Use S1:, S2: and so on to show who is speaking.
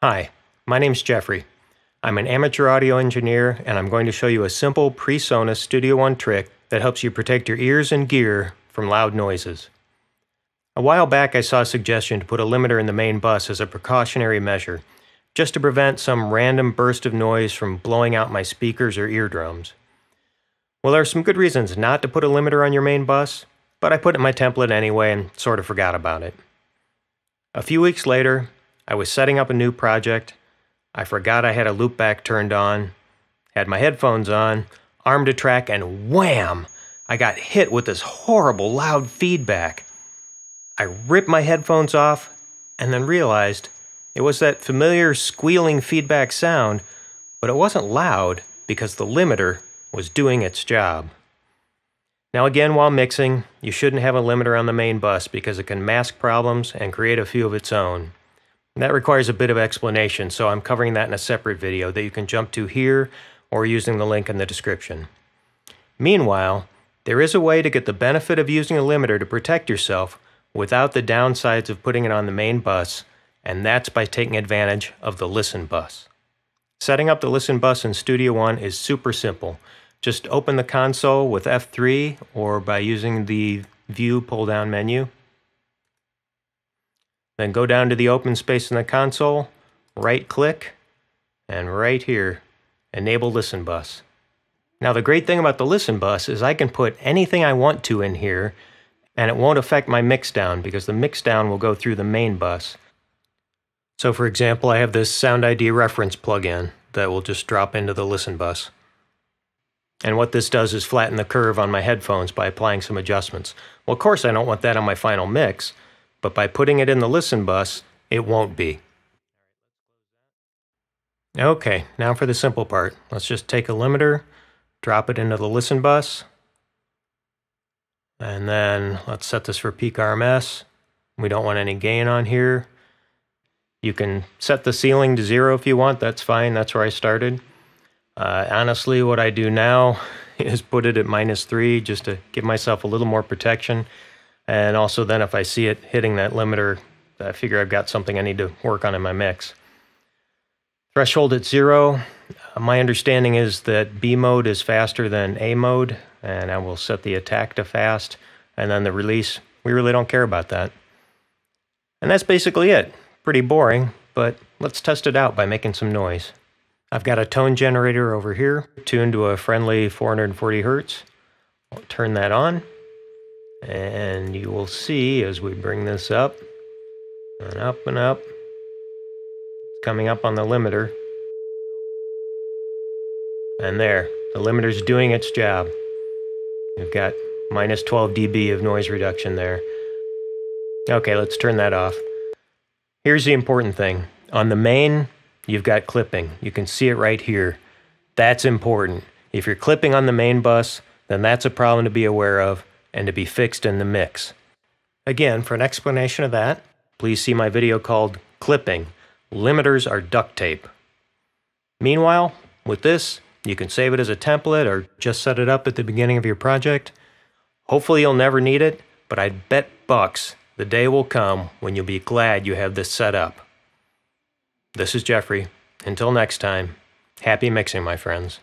S1: Hi, my name's Jeffrey. I'm an amateur audio engineer, and I'm going to show you a simple PreSonus Studio One trick that helps you protect your ears and gear from loud noises. A while back I saw a suggestion to put a limiter in the main bus as a precautionary measure, just to prevent some random burst of noise from blowing out my speakers or eardrums. Well, there are some good reasons not to put a limiter on your main bus, but I put it in my template anyway and sort of forgot about it. A few weeks later, I was setting up a new project. I forgot I had a loopback turned on, had my headphones on, armed a track, and wham! I got hit with this horrible loud feedback. I ripped my headphones off and then realized it was that familiar squealing feedback sound, but it wasn't loud because the limiter was doing its job. Now again, while mixing, you shouldn't have a limiter on the main bus because it can mask problems and create a few of its own. That requires a bit of explanation, so I'm covering that in a separate video that you can jump to here or using the link in the description. Meanwhile, there is a way to get the benefit of using a limiter to protect yourself without the downsides of putting it on the main bus, and that's by taking advantage of the Listen bus. Setting up the Listen bus in Studio One is super simple. Just open the console with F3 or by using the View pull-down menu. Then go down to the open space in the console, right-click, and right here, Enable Listen Bus. Now the great thing about the Listen Bus is I can put anything I want to in here, and it won't affect my mixdown because the mixdown will go through the main bus. So for example, I have this Sound ID reference plugin that will just drop into the Listen Bus. And what this does is flatten the curve on my headphones by applying some adjustments. Well, of course I don't want that on my final mix, but by putting it in the Listen bus, it won't be. Okay, now for the simple part. Let's just take a limiter, drop it into the Listen bus, and then let's set this for peak RMS. We don't want any gain on here. You can set the ceiling to 0 if you want, that's fine, that's where I started. Honestly, what I do now is put it at -3 just to give myself a little more protection. And also then if I see it hitting that limiter, I figure I've got something I need to work on in my mix. Threshold at 0. My understanding is that B mode is faster than A mode, and I will set the attack to fast, and then the release, we really don't care about that. And that's basically it. Pretty boring, but let's test it out by making some noise. I've got a tone generator over here, tuned to a friendly 440 Hertz. I'll turn that on. And you will see as we bring this up and up and up, it's coming up on the limiter. And there, the limiter's doing its job. We've got -12 dB of noise reduction there. Okay, let's turn that off. Here's the important thing. On the main, you've got clipping. You can see it right here. That's important. If you're clipping on the main bus, then that's a problem to be aware of and to be fixed in the mix. Again, for an explanation of that, please see my video called Clipping. Limiters are duct tape. Meanwhile, with this, you can save it as a template or just set it up at the beginning of your project. Hopefully you'll never need it, but I'd bet bucks the day will come when you'll be glad you have this set up. This is Jeffrey. Until next time, happy mixing, my friends.